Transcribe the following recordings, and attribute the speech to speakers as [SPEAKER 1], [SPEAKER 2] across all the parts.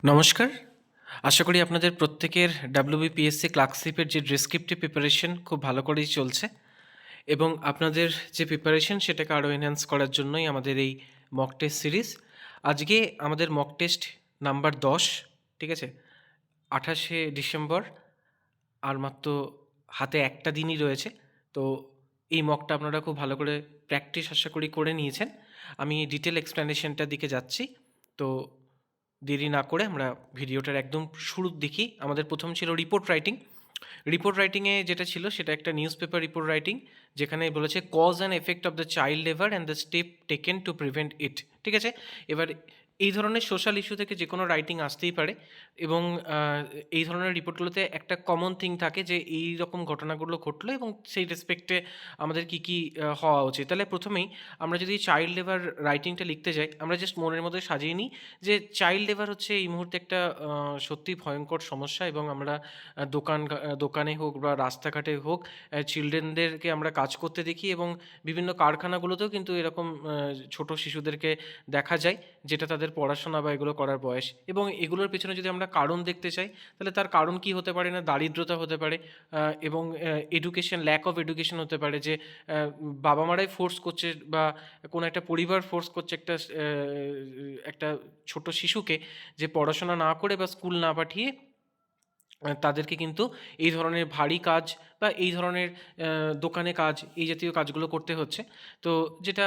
[SPEAKER 1] নমস্কার। আশা করি আপনাদের প্রত্যেকের WBPSC ক্লার্কশিপের যে ডেসক্রিপটিভ প্রিপারেশন খুব ভালো করেই চলছে এবং আপনাদের যে প্রিপারেশন সেটাকে আরও এনহ্যান্স করার জন্যই আমাদের এই মক টেস্ট সিরিজ। আজকে আমাদের মক টেস্ট নাম্বার 10, ঠিক আছে? 28শে ডিসেম্বর, আর মাত্র হাতে একটা দিনই রয়েছে। তো এই মকটা আপনারা খুব ভালো করে প্র্যাকটিস আশা করি করে নিয়েছেন। আমি ডিটেল এক্সপ্লেনেশনটার দিকে যাচ্ছি। তো দেরি না করে আমরা ভিডিওটার একদম শুরুর দিকেই আমাদের প্রথম ছিল রিপোর্ট রাইটিং। রিপোর্ট রাইটিংয়ে যেটা ছিল সেটা একটা নিউজ পেপার রিপোর্ট রাইটিং, যেখানে বলেছে cause and effect of the child labour and the step taken to prevent it. ঠিক আছে, এবার এই ধরনের সোশ্যাল ইস্যু থেকে যে কোনো রাইটিং আসতেই পারে এবং এই ধরনের রিপোর্টগুলোতে একটা কমন থিং থাকে যে এই রকম ঘটনাগুলো ঘটলো এবং সেই রেসপেক্টে আমাদের কী কী হওয়া উচিত। তাহলে প্রথমেই আমরা যদি চাইল্ড লেবার রাইটিংটা লিখতে যাই, আমরা জাস্ট মনের মধ্যে সাজিয়ে নিই যে চাইল্ড লেবার হচ্ছে এই মুহূর্তে একটা সত্যি ভয়ঙ্কর সমস্যা এবং আমরা দোকানে হোক বা রাস্তাঘাটে হোক চিলড্রেনদেরকে আমরা কাজ করতে দেখি এবং বিভিন্ন কারখানাগুলোতেও কিন্তু এরকম ছোট শিশুদেরকে দেখা যায়, যেটা তাদের পড়াশোনা বা এগুলো করার বয়স। এবং এগুলোর পেছনে যদি আমরা কারণ দেখতে চাই, তাহলে তার কারণ কি হতে পারে? না, দারিদ্রতা হতে পারে এবং এডুকেশন, ল্যাক অফ এডুকেশন হতে পারে, যে বাবা মারাই ফোর্স করছে বা কোনো একটা পরিবার ফোর্স করছে একটা ছোট শিশুকে যে পড়াশোনা না করে বা স্কুল না পাঠিয়ে তাদেরকে কিন্তু এই ধরনের ভারী কাজ বা এই ধরনের দোকানে কাজ, এই জাতীয় কাজগুলো করতে হচ্ছে। তো যেটা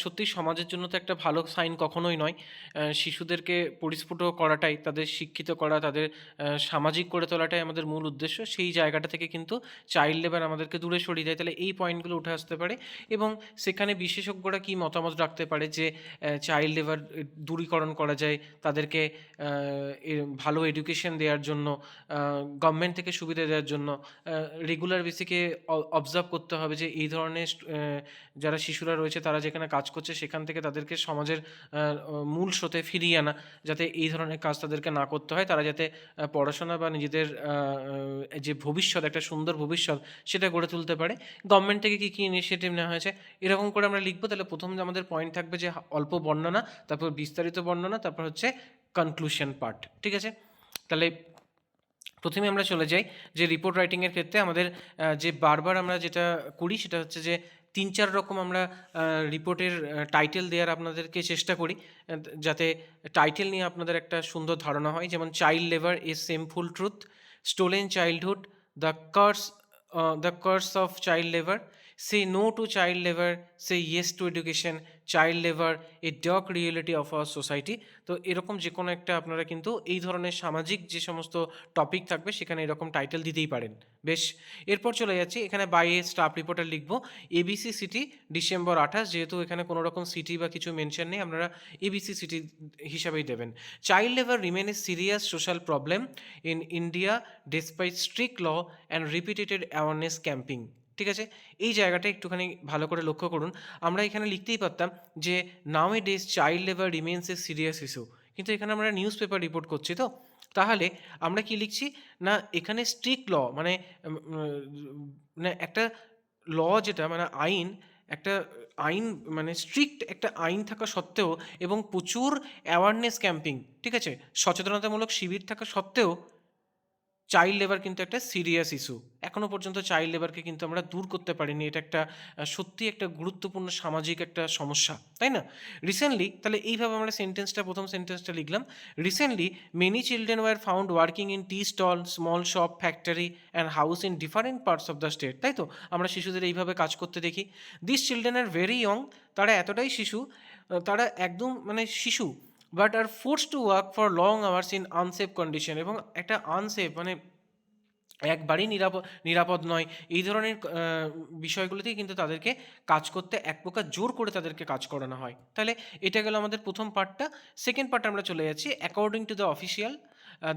[SPEAKER 1] সত্যিই সমাজের জন্য তো একটা ভালো সাইন কখনোই নয়। শিশুদেরকে পরিস্ফুট করাটাই, তাদের শিক্ষিত করা, তাদের সামাজিক করে তোলাটাই আমাদের মূল উদ্দেশ্য। সেই জায়গাটা থেকে কিন্তু চাইল্ড লেবার আমাদেরকে দূরে সরিয়ে দেয়। তাহলে এই পয়েন্টগুলো উঠে আসতে পারে এবং সেখানে বিশেষজ্ঞরা কী মতামত রাখতে পারে যে চাইল্ড লেবার দূরীকরণ করা যায়, তাদেরকে ভালো এডুকেশন দেওয়ার জন্য, গভর্নমেন্ট থেকে সুবিধা দেওয়ার জন্য রেগুলার বেসিকে অবজার্ভ করতে হবে যে এই ধরনের যারা শিশুরা রয়েছে তারা যেখানে কাজ করছে সেখান থেকে তাদেরকে সমাজের মূল স্রোতে ফিরিয়ে আনা, যাতে এই ধরনের কাজ তাদেরকে না করতে হয়, তারা যাতে পড়াশোনা বা নিজেদের যে ভবিষ্যৎ, একটা সুন্দর ভবিষ্যৎ সেটা গড়ে তুলতে পারে। গভর্নমেন্ট থেকে কী কী ইনিশিয়েটিভ নেওয়া হয়েছে এরকম করে আমরা লিখবো। তাহলে প্রথম যে আমাদের পয়েন্ট থাকবে যে অল্প বর্ণনা, তারপর বিস্তারিত বর্ণনা, তারপর হচ্ছে কনক্লুশন পার্ট। ঠিক আছে, তাহলে প্রথমে আমরা চলে যাই যে রিপোর্ট রাইটিংয়ের ক্ষেত্রে আমাদের যে বারবার আমরা যেটা করি সেটা হচ্ছে যে 3-4 রকম আমরা রিপোর্টের টাইটেল দেওয়ার আপনাদেরকে চেষ্টা করি, যাতে টাইটেল নিয়ে আপনাদের একটা সুন্দর ধারণা হয়। যেমন child labour a shameful truth, stolen childhood, the curse of child labour, say no to child labour, say yes to education, child labour a dark reality of our society. তো এরকম যে কোনো একটা আপনারা কিন্তু এই ধরনের সামাজিক যে সমস্ত টপিক থাকবে সেখানে এরকম টাইটেল দিতেই পারেন। বেশ, এরপর চলে যাচ্ছি, এখানে বাই এ স্টাফ রিপোর্টার লিখবো এবিসি সিটি ডিসেম্বর 28, যেহেতু এখানে কোনো রকম সিটি বা কিছু মেনশন নেই, আপনারা এবিসি সিটি হিসাবেই দেবেন। Child labour remain a serious social problem in India despite strict law and repeated awareness camping. ঠিক আছে, এই জায়গাটা একটুখানি ভালো করে লক্ষ্য করুন। আমরা এখানে লিখতেই পারতাম যে nowadays child labour remains a serious issue, কিন্তু এখানে আমরা নিউজ পেপার রিপোর্ট করছি। তো তাহলে আমরা কি লিখছি না, এখানে স্ট্রিক্ট ল মানে মানে একটা ল, যেটা মানে আইন, একটা আইন মানে স্ট্রিক্ট একটা আইন থাকা সত্ত্বেও এবং প্রচুর অ্যাওয়ারনেস ক্যাম্পিং, ঠিক আছে, সচেতনতামূলক শিবির থাকা সত্ত্বেও চাইল্ড লেবার কিন্তু একটা সিরিয়াস ইস্যু। এখনও পর্যন্ত চাইল্ড লেবারকে কিন্তু আমরা দূর করতে পারিনি। এটা একটা সত্যিই একটা গুরুত্বপূর্ণ সামাজিক একটা সমস্যা, তাই না? রিসেন্টলি, তাহলে এইভাবে আমরা প্রথম সেন্টেন্সটা লিখলাম। Recently many children were found working in tea stall, small shop, factory and house in different parts of the state. তাই তো, আমরা শিশুদের এইভাবে কাজ করতে দেখি। This children are very young, তারা এতটাই শিশু, তারা একদম মানে শিশু, but are forced to work for long hours in unsafe condition, এবং একটা আনসেফ মানে একবারেই নিরাপদ নয়, এই ধরনের বিষয়গুলোতেই কিন্তু তাদেরকে কাজ করতে এক প্রকার জোর করে তাদেরকে কাজ করানো হয়। তাহলে এটা গেল আমাদের প্রথম পার্টটা। সেকেন্ড পার্টে আমরা চলে যাচ্ছি, according to the official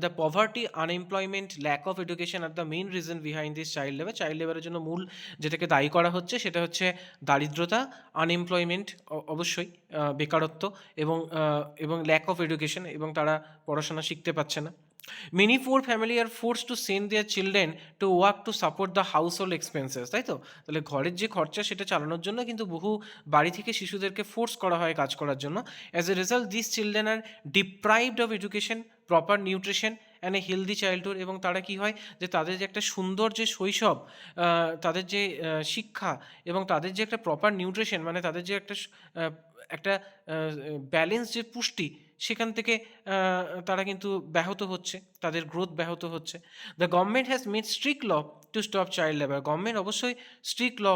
[SPEAKER 1] the poverty, unemployment, lack of education আর the main reason behind this child labour. Child লেবারের জন্য মূল যেটাকে দায়ী করা হচ্ছে সেটা হচ্ছে দারিদ্রতা, আনএমপ্লয়মেন্ট অবশ্যই বেকারত্ব, এবং ল্যাক অফ এডুকেশন, এবং তারা পড়াশোনা শিখতে পারছে না। Many poor family are forced to send their children to work to support the household expenses, তাই তো? তাহলে ঘরের যে খরচা সেটা চালানোর জন্য কিন্তু বহু বাড়ি থেকে শিশুদেরকে ফোর্স করা হয় কাজ করার জন্য। As a result, these children are deprived of education, proper nutrition and a healthy childhood, এবং তারা কি হয় যে তাদের যে একটা সুন্দর যে শৈশব, তাদের যে শিক্ষা এবং তাদের যে একটা প্রপার নিউট্রিশন, মানে তাদের যে একটা একটা ব্যালেন্স যে পুষ্টি, সেখান থেকে তারা কিন্তু ব্যাহত হচ্ছে, তাদের গ্রোথ ব্যাহত হচ্ছে। The government has made strict law to stop child labour. Government অবশ্যই স্ট্রিক্ট ল,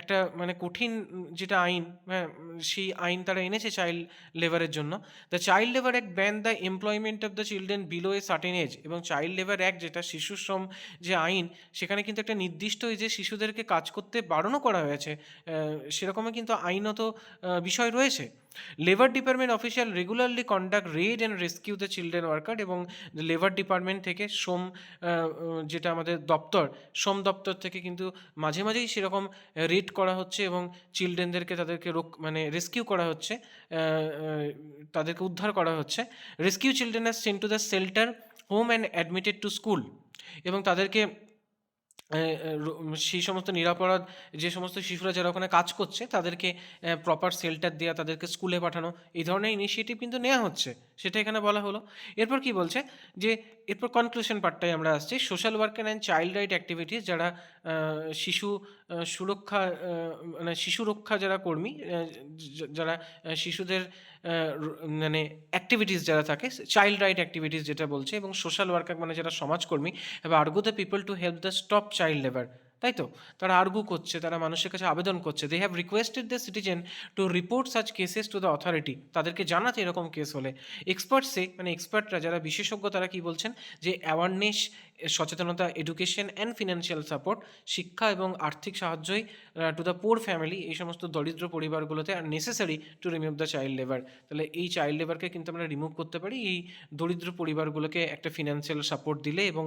[SPEAKER 1] একটা মানে কঠিন যেটা আইন, হ্যাঁ, সেই আইন তারা এনেছে চাইল্ড লেবারের জন্য। The child labour act ban the employment of the children below a certain age. এবং চাইল্ড লেবার অ্যাক্ট, যেটা শিশু শ্রম যে আইন, সেখানে কিন্তু একটা নির্দিষ্ট যে শিশুদেরকে কাজ করতে বারণও করা হয়েছে, সেরকমই কিন্তু আইনত বিষয় রয়েছে। Labour department official regularly conduct red and rescue the children worker. এবং লেবার ডিপার্টমেন্ট থেকে যেটা আমাদের দপ্তর, শ্রম দপ্তর থেকে কিন্তু মাঝে মাঝেই সেরকম রেড করা হচ্ছে এবং চিলড্রেনদেরকে তাদেরকে মানে রেস্কিউ করা হচ্ছে, তাদেরকে উদ্ধার করা হচ্ছে। Rescue children are sent to the shelter home and admitted to school. এবং তাদেরকে সেই সমস্ত নিরাপরাধ যে সমস্ত শিশুরা যারা ওখানে কাজ করছে তাদেরকে প্রপার শেল্টার দেওয়া, তাদেরকে স্কুলে পাঠানো, এই ধরনের ইনিশিয়েটিভ কিন্তু নেওয়া হচ্ছে, সেটা এখানে বলা হলো। এরপর কি বলছে যে এরপর কনক্লুশন পার্টটাই আমরা আসছি। Social worker and child right activities, যারা শিশু সুরক্ষা, মানে শিশু রক্ষা যারা কর্মী, যারা শিশুদের মানে অ্যাক্টিভিটিস যারা থাকে, চাইল্ড রাইট অ্যাক্টিভিটিস যেটা বলছে, এবং সোশ্যাল ওয়ার্কার মানে যারা সমাজকর্মী, এবার argue the people to help the stop child labour. তাই তো, তারা আর্গু করছে, তারা মানুষের কাছে আবেদন করছে। They have requested the citizen to report such cases to the authority. তাদেরকে জানাতে এরকম কেস হলে। এক্সপার্টসে মানে এক্সপার্টরা যারা বিশেষজ্ঞ, তারা কি বলছেন যে অ্যাওয়ারনেস, সচেতনতা, এডুকেশন অ্যান্ড ফিনান্সিয়াল সাপোর্ট, শিক্ষা এবং আর্থিক সাহায্যই টু দ্য পোর ফ্যামিলি, এই সমস্ত দরিদ্র পরিবারগুলোতে আর necessary to remove the child labour. তাহলে এই চাইল্ড লেবারকে কিন্তু আমরা রিমুভ করতে পারি এই দরিদ্র পরিবারগুলোকে একটা ফিনান্সিয়াল সাপোর্ট দিলে এবং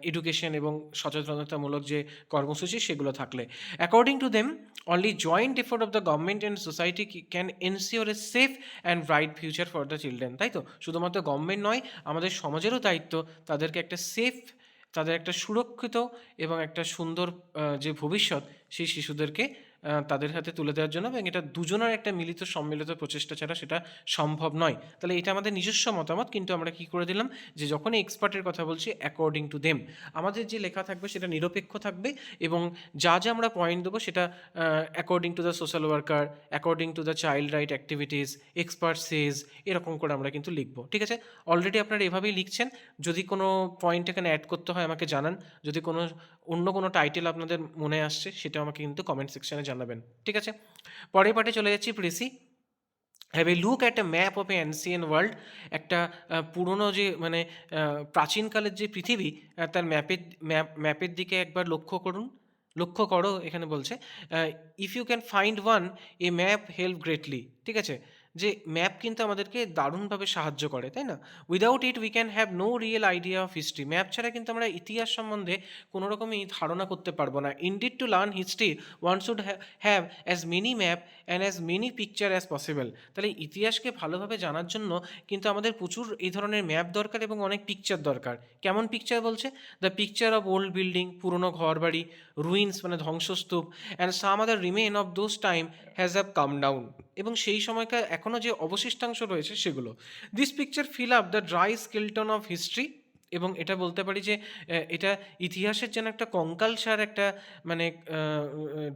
[SPEAKER 1] এডুকেশন এবং সচেতনতামূলক যে কর্মসূচি সেগুলো থাকলে। According to them, only joint effort of the government and society can ensure a safe and bright future for the children. তাই তো, শুধুমাত্র গভর্নমেন্ট নয়, আমাদের সমাজেরও দায়িত্ব তাদেরকে একটা সেফ, তাদের একটা সুরক্ষিত এবং একটা সুন্দর যে ভবিষ্যৎ, সেই শিশুদেরকে তাদের হাতে তুলে দেওয়ার জন্য। এবং এটা দুজনের একটা মিলিত সম্মিলিত প্রচেষ্টা ছাড়া সেটা সম্ভব নয়। তাহলে এটা আমাদের নিজস্ব মতামত, কিন্তু আমরা কি করে দিলাম যে যখনই এক্সপার্টের কথা বলছি, অ্যাকর্ডিং টু দেম, আমাদের যে লেখা থাকবে সেটা নিরপেক্ষ থাকবে, এবং যা যা আমরা পয়েন্ট দেবো সেটা according to the social worker, according to the child right activities, expert says, এরকম করে আমরা কিন্তু লিখবো। ঠিক আছে, অলরেডি আপনারা এভাবেই লিখছেন। যদি কোনো পয়েন্ট এখানে অ্যাড করতে হয় আমাকে জানান। যদি কোনো অন্য কোনো টাইটেল আপনাদের মনে আসছে, সেটা আমাকে কিন্তু কমেন্ট সেকশনে জানাবেন। ঠিক আছে, পরের পার্টে চলে যাচ্ছি। প্রিসি have a look at a map of a ancient world. একটা পুরনো যে মানে প্রাচীনকালের যে পৃথিবী, তার ম্যাপের দিকে একবার লক্ষ্য করো, এখানে বলছে। If you can find one, a map help greatly. ঠিক আছে, যে ম্যাপ কিন্তু আমাদেরকে দারুণভাবে সাহায্য করে, তাই না? Without it we can have no real idea of history. Map ছাড়া কিন্তু আমরা ইতিহাস সম্বন্ধে কোনো রকমই ধারণা করতে পারবো না। Indeed to learn history one should have as many map and as many picture as possible. তাহলে ইতিহাসকে ভালোভাবে জানার জন্য কিন্তু আমাদের প্রচুর এই ধরনের ম্যাপ দরকার এবং অনেক পিকচার দরকার। কেমন পিকচার বলছে? The picture of old building, পুরনো ঘর বাড়ি, রুইন্স মানে ধ্বংসস্তূপ, and some other remain of those time has have come down. এবং সেই সময়কার এখনও যে অবশিষ্টাংশ রয়েছে সেগুলো। This picture fill up the dry skeleton of history. এবং এটা বলতে পারি যে এটা ইতিহাসের যেন একটা কঙ্কালসার, একটা মানে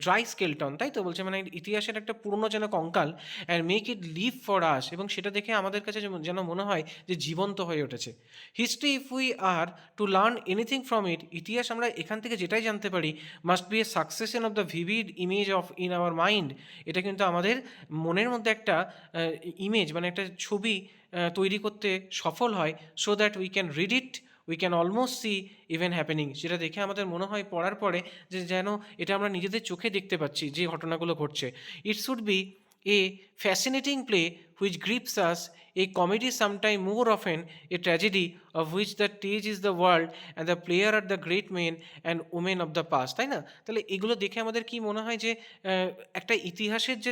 [SPEAKER 1] ড্রাই স্কেলটন, তাই তো বলছে, মানে ইতিহাসের একটা পুরনো যেন কঙ্কাল, and make it live for us. এবং সেটা দেখে আমাদের কাছে যেন মনে হয় যে জীবন্ত হয়ে উঠেছে। History, if we are to learn anything from it, ইতিহাস আমরা এখান থেকে যেটাই জানতে পারি, must B A succession of the vivid image of in our mind. এটা কিন্তু আমাদের মনের মধ্যে একটা ইমেজ মানে একটা ছবি তৈরি করতে সফল হয়। So that we can read it, we can almost see even happening. যেটা দেখে আমাদের মনে হয় পড়ার পরে যে যেন এটা আমরা নিজেদের চোখে দেখতে পাচ্ছি যে ঘটনাগুলো ঘটছে। It should B A fascinating play which grips us, A comedy sometime more often, a tragedy of which the stage is the world and the player are the great men and women of the past. তাই না? তাহলে এগুলো দেখে আমাদের কি মনে হয় যে একটা ইতিহাসের যে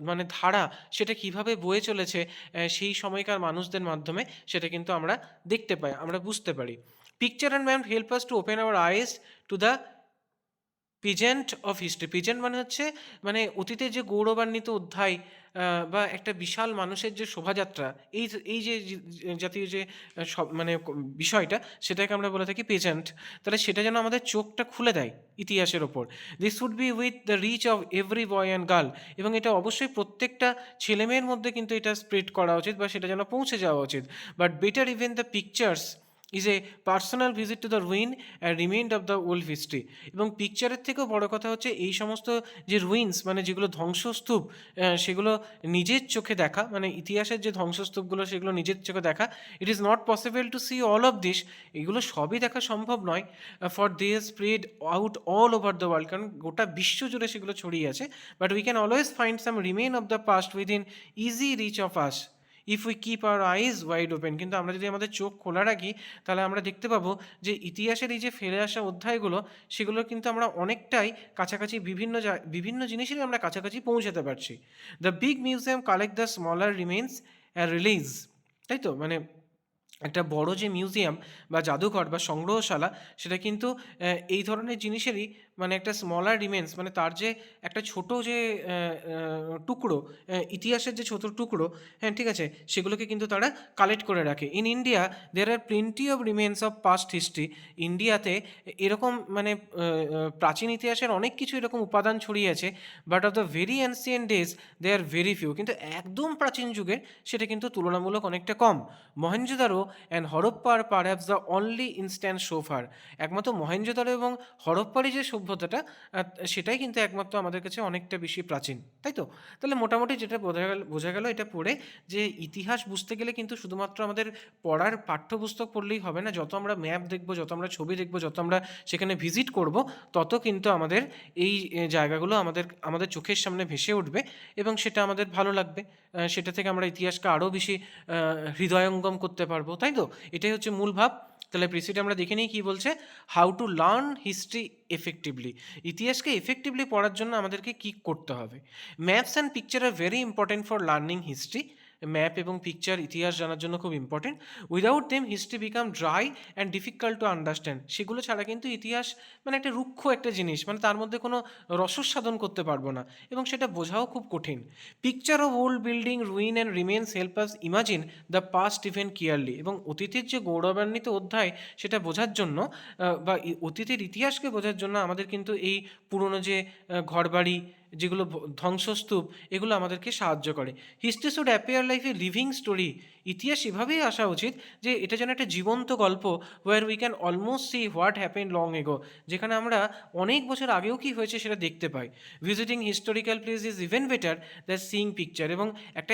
[SPEAKER 1] মানে ধারা, সেটা কিভাবে বয়ে চলেছে সেই সময়কার মানুষদের মাধ্যমে, সেটা কিন্তু আমরা দেখতে পাই, আমরা বুঝতে পারি। Picture and map help us to open our eyes to the peasant of history, peasant মানে হচ্ছে মানে অতীতের যে গৌরবান্বিত অধ্যায় বা একটা বিশাল মানুষের যে শোভাযাত্রা, এই যে জাতীয় যে সব মানে বিষয়টা, সেটাকে আমরা বলে থাকি পেজেন্ট। তাহলে সেটা যেন আমাদের চোখটা খুলে দেয় ইতিহাসের ওপর। This should be with the reach of every boy and girl, এবং এটা অবশ্যই প্রত্যেকটা ছেলেমেয়ের মধ্যে কিন্তু এটা স্প্রেড করা উচিত বা সেটা যেন পৌঁছে যাওয়া উচিত। But better even the pictures is a personal visit to the ruin and remained of the old history. এবং পিকচারের থেকেও বড় কথা হচ্ছে এই সমস্ত যে রুইন্স মানে যেগুলো ধ্বংসস্তূপ, সেগুলো নিজের চোখে দেখা, মানে ইতিহাসের যে ধ্বংসস্তূপগুলো সেগুলো নিজের চোখে দেখা। It is not possible to see all of this, এগুলো সবই দেখা সম্ভব নয়। For they spread out all over the world, কারণ গোটা বিশ্ব জুড়ে সেগুলো ছড়িয়ে আছে। But we can always find some remain of the past within easy reach of us if we keep our eyes wide open. কিন্তু আমরা যদি আমাদের চোখ খোলা রাখি তাহলে আমরা দেখতে পাবো যে ইতিহাসের এই যে ফেলে আসা অধ্যায়গুলো, সেগুলো কিন্তু আমরা অনেকটাই কাছাকাছি বিভিন্ন জিনিসেরই আমরা কাছাকাছি পৌঁছাতে পারছি। The big museum collect the smaller remains release, তাই তো? মানে একটা বড় যে মিউজিয়াম বা জাদুঘর বা সংগ্রহশালা, সেটা কিন্তু এই ধরনের জিনিসেরই মানে একটা স্মলার রিমেন্স, মানে তার যে একটা ছোট যে টুকরো, ইতিহাসের যে ছোট টুকরো, হ্যাঁ ঠিক আছে, সেগুলোকে কিন্তু তারা কালেক্ট করে রাখে। In India there are plenty of remains of past history. ইন্ডিয়াতে এরকম মানে প্রাচীন ইতিহাসের অনেক কিছু এরকম উপাদান ছড়িয়ে আছে। But of the very ancient days they are very few, কিন্তু একদম প্রাচীন যুগের সেটা কিন্তু তুলনামূলক অনেকটা কম। মহেঞ্জোদারো অ্যান্ড হরপ্পার perhaps the only instant so far. একমাত্র মহেঞ্জোদারো এবং হরপ্পারই যে সভ্যতাটা, সেটাই কিন্তু একমাত্র আমাদের কাছে অনেকটা বেশি প্রাচীন, তাই তো? তাহলে মোটামুটি যেটা বোঝা গেল এটা পড়ে, যে ইতিহাস বুঝতে গেলে কিন্তু শুধুমাত্র আমাদের পড়ার পাঠ্যপুস্তক পড়লেই হবে না। যত আমরা ম্যাপ দেখব, যত আমরা ছবি দেখব, যত আমরা সেখানে ভিজিট করব, তত কিন্তু আমাদের এই জায়গাগুলো আমাদের আমাদের চোখের সামনে ভেসে উঠবে এবং সেটা আমাদের ভালো লাগবে। সেটা থেকে আমরা ইতিহাসকে আরও বেশি হৃদয়ঙ্গম করতে পারবো, তাই তো? এটাই হচ্ছে মূল ভাব। তাহলে প্রিসিটা আমরা দেখে নিই কী বলছে। How to learn history effectively. ইতিহাসকে এফেক্টিভলি পড়ার জন্য আমাদেরকে কী করতে হবে? Maps and picture are very important for learning history. Map এবং পিকচার ইতিহাস জানার জন্য খুব important. Without them history become dry and difficult to understand. সেগুলো ছাড়া কিন্তু ইতিহাস মানে একটা রুক্ষ একটা জিনিস, মানে তার মধ্যে কোনো রসস্বাদন করতে পারবো না এবং সেটা বোঝাও খুব কঠিন। Picture of old building ruin and remains help us imagine the past event clearly. এবং অতীতের যে গৌরবান্বিত অধ্যায় সেটা বোঝার জন্য বা অতীতের ইতিহাসকে বোঝার জন্য আমাদের কিন্তু এই পুরনো যে ঘরবাড়ি, যেগুলো ধ্বংসস্তূপ, এগুলো আমাদেরকে সাহায্য করে। History should appear like a living story. ইতিহাস এভাবেই আসা উচিত যে এটা যেন একটা জীবন্ত গল্প, where we can almost see what happen long ago, যেখানে আমরা অনেক বছর আগেও কি হয়েছে সেটা দেখতে পাই। Visiting historical place is even better than seeing picture. এবং একটা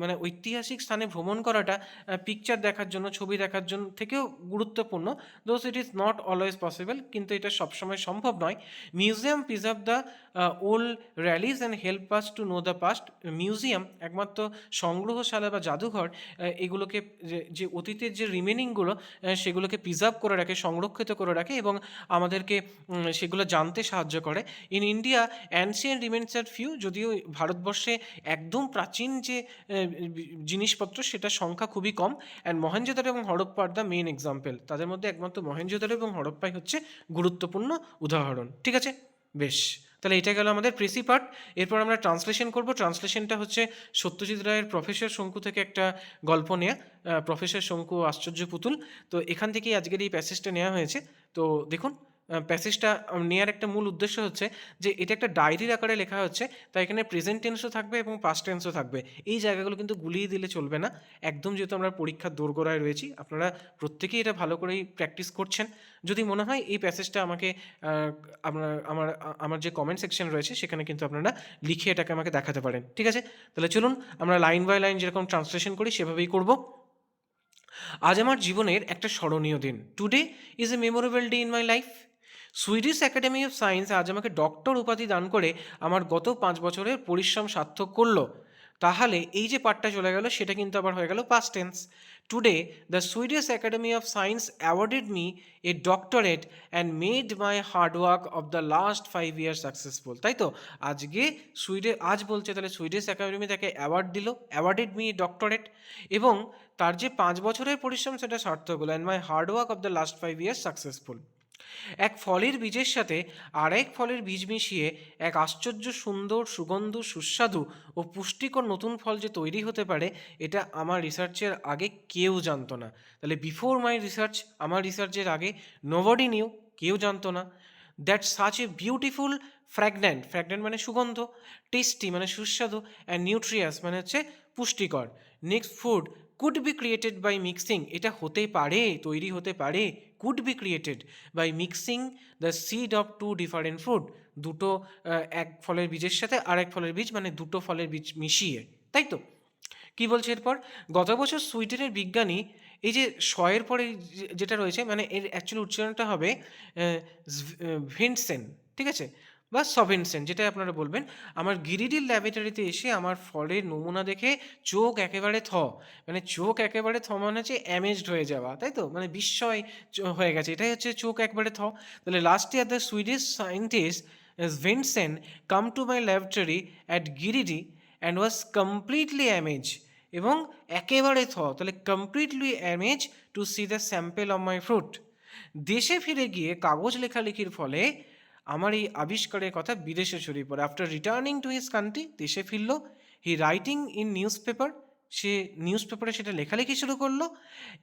[SPEAKER 1] মানে ঐতিহাসিক স্থানে ভ্রমণ করাটা পিকচার দেখার জন্য, ছবি দেখার জন্য থেকেও গুরুত্বপূর্ণ। Though it is not always possible, কিন্তু এটা সবসময় সম্ভব নয়। Museum preserve the old relics and help us to know the past. Museum একমাত্র সংগ্রহশালা বা জাদুঘর এগুলোকে যে অতীতের যে রিমেনিংগুলো সেগুলোকে প্রিজার্ভ করে রাখে, সংরক্ষিত করে রাখে এবং আমাদেরকে সেগুলো জানতে সাহায্য করে। In India ancient remains are few. যদিও ভারতবর্ষে একদম প্রাচীন যে জিনিসপত্র সেটার সংখ্যা খুবই কম। অ্যান্ড মহেঞ্জোদারো এবং হরপ্পার দ্য মেইন এক্সাম্পল। তাদের মধ্যে একমাত্র মহেঞ্জোদারো এবং হরপ্পাই হচ্ছে গুরুত্বপূর্ণ উদাহরণ। ঠিক আছে, বেশ। তাহলে এটা গেল আমাদের প্রেসি পার্ট। এরপর আমরা ট্রান্সলেশন করব। ট্রান্সলেশনটা হচ্ছে সত্যজিৎ রায়ের প্রফেসর শঙ্কু থেকে একটা গল্প নেয়া, প্রফেসর শঙ্কু আশ্চর্য পুতুল। তো এখান থেকেই আজকের এই প্যাসেজটা নেওয়া হয়েছে। তো দেখুন, প্যাসেজটা নেওয়ার একটা মূল উদ্দেশ্য হচ্ছে যে এটা একটা ডায়েরির আকারে লেখা হচ্ছে, তাই এখানে প্রেজেন্ট টেন্সও থাকবে এবং পাস্ট টেন্সও থাকবে। এই জায়গাগুলো কিন্তু গুলিয়ে দিলে চলবে না, একদম, যেহেতু আমরা পরীক্ষার দোরগোড়ায় রয়েছি। আপনারা প্রত্যেকেই এটা ভালো করেই প্র্যাকটিস করছেন। যদি মনে হয় এই প্যাসেজটা আমাকে আপনার আমার আমার যে কমেন্ট সেকশন রয়েছে সেখানে কিন্তু আপনারা লিখে এটাকে আমাকে দেখাতে পারেন। ঠিক আছে, তাহলে চলুন আমরা লাইন বাই লাইন যেরকম ট্রান্সলেশন করি সেভাবেই করব। আজ আমার জীবনের একটা স্মরণীয় দিন। Today is a memorable day in my life. Swedish academy of science আজ আমাকে ডক্টর উপাধি দান করে আমার গত 5 বছরের পরিশ্রম সার্থক করলো। তাহলে এই যে পার্টটা চলে গেল সেটা কিন্তু আবার হয়ে গেল past tense. Today the Swedish academy of science awarded me a doctorate and made my hard work of the last 5 years successful. তাই তো, আজকে আজ বলছে, তাহলে সুইডিশ একাডেমি তাকে অ্যাওয়ার্ড দিল, অ্যাওয়ার্ডেড মি ডক্টরেট, এবং তার যে 5 বছরের পরিশ্রম সেটা সার্থক হলো। And my hard work of the last 5 years successful. এক ফলের বীজের সাথে আরেক ফলের বীজ মিশিয়ে এক আশ্চর্য সুন্দর সুগন্ধ সুস্বাদু ও পুষ্টিকর নতুন ফল যে তৈরি হতে পারে, এটা আমার রিসার্চের আগে কেউ জানতো না। তাহলে বিফোর মাই রিসার্চ, আমার রিসার্চের আগে নোবডি নিউ, কেউ জানতো না দ্যাট সাচ এ বিউটিফুল ফ্র্যাগন্যান্ট, ফ্র্যাগন্যান্ট মানে সুগন্ধ, টেস্টি মানে সুস্বাদু, অ্যান্ড নিউট্রিয়াস মানে হচ্ছে পুষ্টিকর, next food could be created by mixing, এটা হতে পারে, তৈরি হতে পারে, could be created by mixing the seed of two different fruit, দুটো এক ফলের বীজের সাথে আরেক ফলের বীজ মানে দুটো ফলের বীজ মিশিয়ে, তাই তো? কি বলছে এরপর? গত বছর সুইডেনের বিজ্ঞানী, এই যে শয়ের পরে যেটা রয়েছে মানে এর অ্যাকচুয়ালি উচ্চারণটা হবে ভিনসেন, ঠিক আছে, বা সভেনসেন, যেটাই আপনারা বলবেন, আমার গিরিডির ল্যাবরেটরিতে এসে আমার ফলের নমুনা দেখে চোখ একেবারে মানে চোখ একেবারে মানে হচ্ছে অ্যামেজড হয়ে যাওয়া, তাই তো, মানে বিস্ময় হয়ে গেছে, এটাই হচ্ছে চোখ একবারে তাহলে last year the Swedish scientist Vinsen came to my laboratory at Giridih and was completely amaze, এবং একেবারে তাহলে completely amaze to see the sample of my fruit. দেশে ফিরে গিয়ে কাগজ লেখালেখির ফলে আমার এই আবিষ্কারের কথা বিদেশে ছড়িয়ে পড়ে। After returning to his country, দেশে ফিরল, he writing in newspaper, সে নিউজ পেপারে সেটা লেখালেখি শুরু করলো,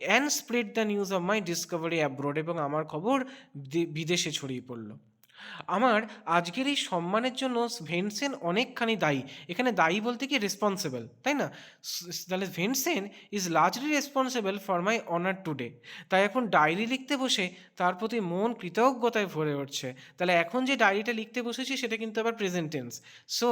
[SPEAKER 1] and spread the news of my discovery abroad, এবং আমার খবর বিদেশে ছড়িয়ে পড়লো। আমার আজকের এই সম্মানের জন্য ভেনসেন অনেকখানি দায়ী। এখানে দায়ী বলতে কি রেসপন্সিবল, তাই না? তাহলে Vincent is largely responsible for my honour today. তাই এখন ডায়েরি লিখতে বসে তার প্রতি মন কৃতজ্ঞতায় ভরে উঠছে। তাহলে এখন যে ডায়েরিটা লিখতে বসেছি সেটা কিন্তু আবার present tense. So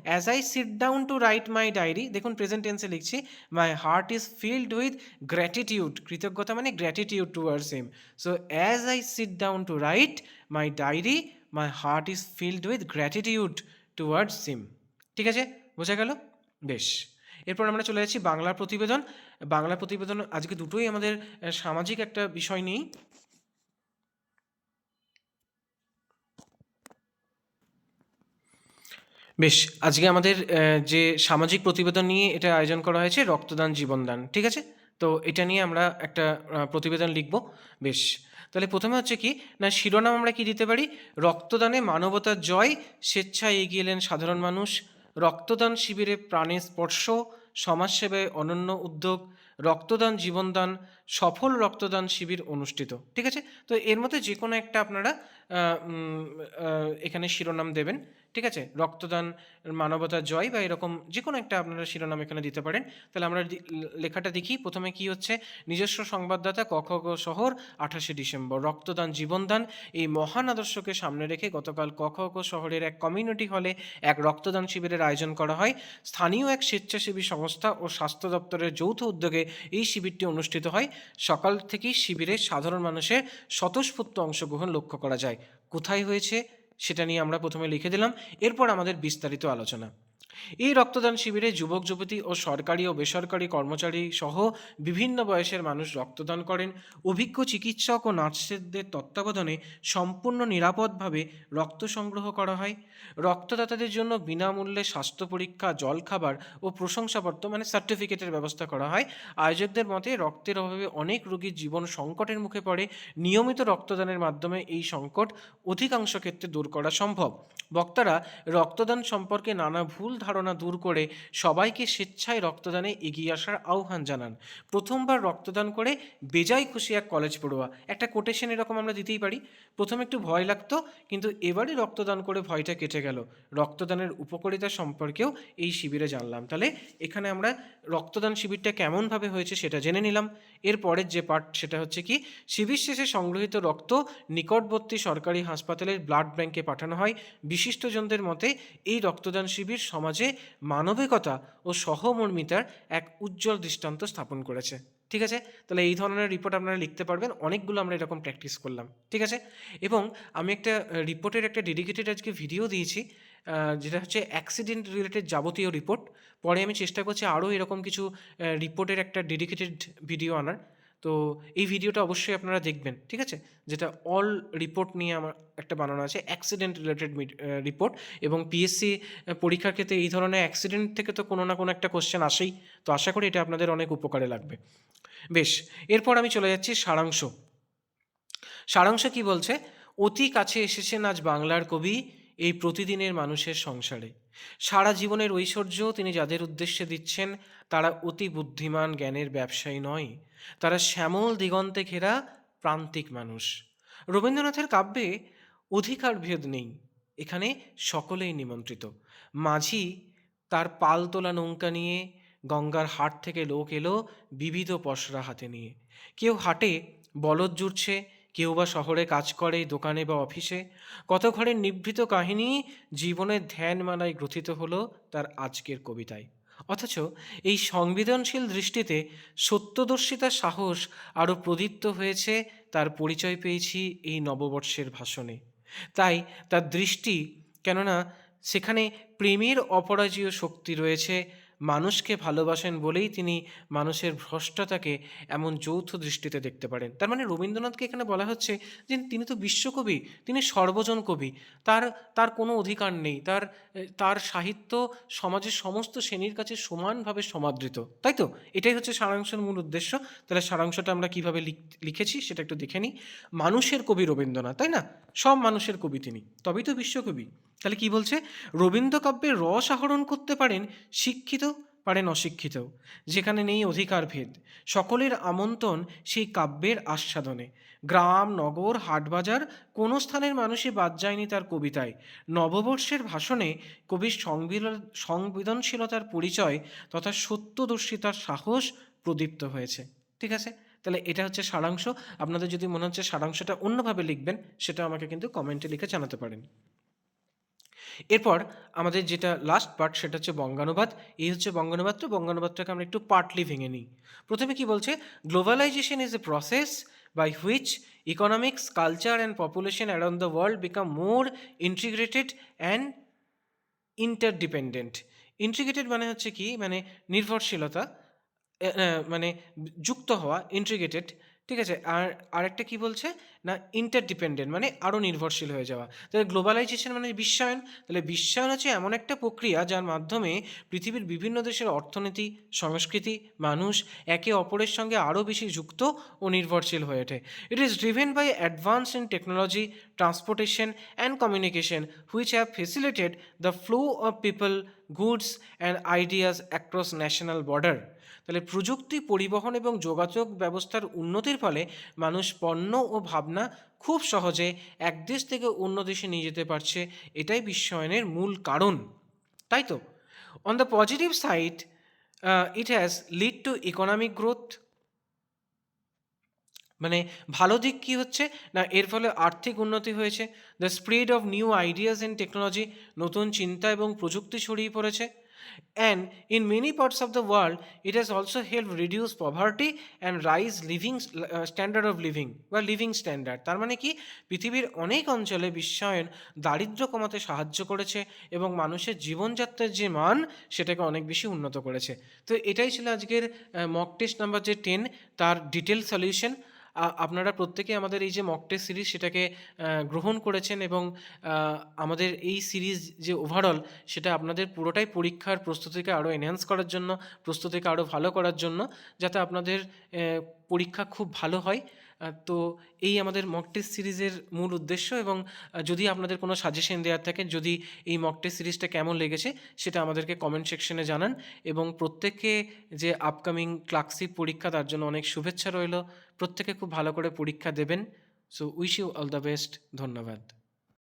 [SPEAKER 1] as I sit down to write my diary, দেখুন প্রেজেন্ট টেন্সে লিখছি, my heart is filled with gratitude, কৃতজ্ঞতা মানে gratitude towards him. So as I sit down to write my diary, my heart is filled with gratitude towards him. ঠিক আছে, বোঝা গেল? বেশ, এরপর আমরা চলে যাচ্ছি বাংলা প্রতিবেদন। বাংলা প্রতিবেদন আজকে দুটোই আমাদের সামাজিক একটা বিষয় নিয়েই। বেশ, আজকে আমাদের যে সামাজিক প্রতিবেদন নিয়ে এটা আয়োজন করা হয়েছে, রক্তদান জীবনদান, ঠিক আছে? তো এটা নিয়ে আমরা একটা প্রতিবেদন লিখব। বেশ, তাহলে প্রথমে হচ্ছে কি না, শিরোনাম আমরা কি দিতে পারি? রক্তদানে মানবতার জয়, স্বেচ্ছায় এগিয়ে এলেন সাধারণ মানুষ, রক্তদান শিবিরে প্রাণের স্পর্শ, সমাজসেবায় অনন্য উদ্যোগ, রক্তদান জীবনদান, সফল রক্তদান শিবির অনুষ্ঠিত। ঠিক আছে, তো এর মধ্যে যে কোনো একটা আপনারা এখানে শিরোনাম দেবেন। ঠিক আছে, রক্তদান, মানবতার জয় বা এরকম যে কোনো একটা আপনারা শিরোনাম এখানে দিতে পারেন। তাহলে আমরা লেখাটা দেখি। প্রথমে কি হচ্ছে, নিজস্ব সংবাদদাতা ক খ গ শহর 28শে ডিসেম্বর, রক্তদান জীবনদান, এই মহান আদর্শকে সামনে রেখে গতকাল ক খ গ শহরের এক কমিউনিটি হলে এক রক্তদান শিবিরের আয়োজন করা হয়। স্থানীয় এক স্বেচ্ছাসেবী সংস্থা ও স্বাস্থ্য দপ্তরের যৌথ উদ্যোগে এই শিবিরটি অনুষ্ঠিত হয়। সকাল থেকেই শিবিরে সাধারণ মানুষের স্বতঃস্ফূর্ত অংশগ্রহণ লক্ষ্য করা যায়। কোথায় হয়েছে সেটা নিয়ে আমরা প্রথমে লিখে দিলাম, এরপর আমাদের বিস্তারিত আলোচনা। এই রক্তদান শিবিরে যুবক যুবতী ও সরকারি ও বেসরকারি কর্মচারী সহ বিভিন্ন বয়সের মানুষ রক্তদান করেন। অভিজ্ঞ চিকিৎসক ও নার্সদের তত্ত্বাবধানে সম্পূর্ণ নিরাপদভাবে রক্ত সংগ্রহ করা হয়। রক্তদাতাদের জন্য বিনামূল্যে স্বাস্থ্য পরীক্ষা, জলখাবার ও প্রশংসাপত্র মানে সার্টিফিকেটের ব্যবস্থা করা হয়। আয়োজকদের মতে রক্তের অভাবে অনেক রোগীর জীবন সংকটের মুখে পড়ে। নিয়মিত রক্তদানের মাধ্যমে এই সংকট অধিকাংশ ক্ষেত্রে দূর করা সম্ভব। বক্তারা রক্তদান সম্পর্কে নানা ভুল ধারণা দূর করে সবাইকে স্বেচ্ছায় রক্তদানে এগিয়ে আসার আহ্বান জানান। প্রথমবার রক্তদান করে বেজায় খুশি এক কলেজ পড়ুয়া, একটা কোটেশন এরকম আমরা দিতেই পারি। প্রথমে একটু ভয় লাগতো, কিন্তু এবারই রক্তদান করে ভয়টা কেটে গেল। রক্তদানের উপকারিতা সম্পর্কেও এই শিবিরে জানলাম। তাহলে এখানে আমরা রক্তদান শিবিরটা কেমনভাবে হয়েছে সেটা জেনে নিলাম। এর পরের যে পার্ট সেটা হচ্ছে কি, শিবির শেষে সংগৃহীত রক্ত নিকটবর্তী সরকারি হাসপাতালের ব্লাড ব্যাংকে পাঠানো হয়। বিশিষ্টজনদের মতে এই রক্তদান শিবির সমাজে মানবিকতা ও সহমর্মিতার এক উজ্জ্বল দৃষ্টান্ত স্থাপন করেছে। ঠিক আছে, তাহলে এই ধরনের রিপোর্ট আপনারা লিখতে পারবেন। অনেকগুলো আমরা এরকম প্র্যাকটিস করলাম। ঠিক আছে, এবং আমি একটা রিপোর্টের একটা ডেডিকেটেড আজকে ভিডিও দিয়েছি, যেটা হচ্ছে অ্যাক্সিডেন্ট রিলেটেড যাবতীয় রিপোর্ট। পরে আমি চেষ্টা করছি আরও এরকম কিছু রিপোর্টের একটা ডেডিকেটেড ভিডিও আনার। তো এই ভিডিওটা অবশ্যই আপনারা দেখবেন। ঠিক আছে, যেটা অল রিপোর্ট নিয়ে আমার একটা বানানো আছে, অ্যাক্সিডেন্ট রিলেটেড রিপোর্ট। এবং পিএসসি পরীক্ষার ক্ষেত্রে এই ধরনের অ্যাক্সিডেন্ট থেকে তো কোনো না কোনো একটা কোশ্চেন আসেই। তো আশা করি এটা আপনাদের অনেক উপকারে লাগবে। বেশ, এরপর আমি চলে যাচ্ছি সারাংশ। সারাংশ কি বলছে? অতি কাছে এসেছেন আজ বাংলার কবি এই প্রতিদিনের মানুষের সংসারে। সারা জীবনের ঐশ্বর্য তিনি যাদের উদ্দেশ্যে দিচ্ছেন তারা অতি বুদ্ধিমান জ্ঞানের ব্যবসায়ী নয়, তারা শ্যামল দিগন্তে ঘেরা প্রান্তিক মানুষ। রবীন্দ্রনাথের কাব্যে অধিকার ভেদ নেই, এখানে সকলেই নিমন্ত্রিত। মাঝি তার পাল তোলা নৌকা নিয়ে গঙ্গার হাট থেকে লোক এলো বিবিধ পসরা হাতে নিয়ে। কেউ হাটে বলদ জুড়ছে, কেউ বা শহরে কাজ করে দোকানে বা অফিসে। কত ঘরের নিভৃত কাহিনী জীবনের ধ্যানমালায় গ্রথিত হলো তার আজকের কবিতায়। অথচ এই সংবেদনশীল দৃষ্টিতে সত্যদর্শিতার সাহস আরও প্রদীপ্ত হয়েছে, তার পরিচয় পেয়েছি এই নববর্ষের ভাষণে। তাই তার দৃষ্টি, কেননা সেখানে প্রেমের অপরাজেয় শক্তি রয়েছে। মানুষকে ভালোবাসেন বলেই তিনি মানুষের ভ্রষ্টতাকে এমন যৌথ দৃষ্টিতে দেখতে পারেন। তার মানে রবীন্দ্রনাথকে এখানে বলা হচ্ছে যে তিনি তো বিশ্বকবি, তিনি সর্বজন কবি। তার তার কোনো অধিকার নেই, তার সাহিত্য সমাজের সমস্ত শ্রেণীর কাছে সমানভাবে সমাদৃত, তাই তো? এটাই হচ্ছে সারাংশের মূল উদ্দেশ্য। তাহলে সারাংশটা আমরা কীভাবে লিখেছি সেটা একটু দেখে নিই। মানুষের কবি রবীন্দ্রনাথ, তাই না? সব মানুষের কবি তিনি, তবেই তো বিশ্বকবি। তাহলে কি বলছে? রবীন্দ্র কাব্যের রস আহরণ করতে পারেন শিক্ষিত, পারেন অশিক্ষিত, যেখানে নেই অধিকার ভেদ। সকলের আমন্ত্রণ সেই কাব্যের আস্বাদনে। গ্রাম নগর হাটবাজার কোনো স্থানের মানুষই বাদ যায়নি তার কবিতায়। নববর্ষের ভাষণে কবির সংবেদনশীলতার পরিচয় তথা সত্যদর্শিতার সাহস প্রদীপ্ত হয়েছে। ঠিক আছে, তাহলে এটা হচ্ছে সারাংশ। আপনাদের যদি মনে হচ্ছে সারাংশটা অন্যভাবে লিখবেন, সেটা আমাকে কিন্তু কমেন্টে লিখে জানাতে পারেন। এরপর আমাদের যেটা লাস্ট পার্ট সেটা হচ্ছে বঙ্গানুবাদ। এই হচ্ছে বঙ্গানুবাদ। তো বঙ্গানুবাদটাকে আমরা একটু পার্টলি ভেঙে নিই। প্রথমে কি বলছে? Globalisation is a process by which economics culture and population around the world become more integrated and interdependent. Integrated মানে হচ্ছে কি, মানে নির্ভরশীলতা, মানে যুক্ত হওয়া, ইন্টিগ্রেটেড। ঠিক আছে, আর আরেকটা কি বলছে না, ইন্টারডিপেন্ডেন্ট মানে আরও নির্ভরশীল হয়ে যাওয়া। তাহলে গ্লোবালাইজেশন মানে বিশ্বায়ন। তাহলে বিশ্বায়ন হচ্ছে এমন একটা প্রক্রিয়া যার মাধ্যমে পৃথিবীর বিভিন্ন দেশের অর্থনীতি, সংস্কৃতি, মানুষ একে অপরের সঙ্গে আরও বেশি যুক্ত ও নির্ভরশীল হয়ে ওঠে। It is driven by advance in technology, transportation and communication which have facilitated the flow of people, goods and ideas across national border. তাহলে প্রযুক্তি, পরিবহন এবং যোগাযোগ ব্যবস্থার উন্নতির ফলে মানুষ পণ্য ও ভাবনা খুব সহজে এক দেশ থেকে অন্য দেশে নিয়ে যেতে পারছে। এটাই বিশ্বায়নের মূল কারণ, তাই তো? On the positive side, it has lead to economic growth. মানে ভালো দিক কী হচ্ছে না, এর ফলে আর্থিক উন্নতি হয়েছে। The spread of new ideas and technology, নতুন চিন্তা এবং প্রযুক্তি ছড়িয়ে পড়েছে। And in many parts of the world, it has also helped reduce poverty and rise standard of living বা লিভিং স্ট্যান্ডার্ড। তার মানে কি, পৃথিবীর অনেক অঞ্চলে বিশ্বায়ন দারিদ্র্য কমাতে সাহায্য করেছে এবং মানুষের জীবনযাত্রার যে মান সেটাকে অনেক বেশি উন্নত করেছে। তো এটাই ছিল আজকের মক টেস্ট নাম্বার যে 10, তার ডিটেল সলিউশন। আপনারা প্রত্যেকে আমাদের এই যে মক টেস্ট সিরিজ সেটাকে গ্রহণ করেছেন এবং আমাদের এই সিরিজ যে ওভারঅল সেটা আপনাদের পুরোটাই পরীক্ষার প্রস্তুতিকে আরও এনহ্যান্স করার জন্য, প্রস্তুতিকে আরও ভালো করার জন্য, যাতে আপনাদের পরীক্ষা খুব ভালো হয়। তো এই আমাদের মক টেস্ট সিরিজের মূল উদ্দেশ্য। এবং যদি আপনাদের কোনো সাজেশন দেওয়ার থাকে, যদি এই মক টেস্ট সিরিজটা কেমন লেগেছে সেটা আমাদেরকে কমেন্ট সেকশনে জানান। এবং প্রত্যেককে যে আপকামিং ক্লার্কশিপ পরীক্ষা তার জন্য অনেক শুভেচ্ছা রইল। প্রত্যেকে খুব ভালো করে পরীক্ষা দেবেন। So wish you all the best. ধন্যবাদ।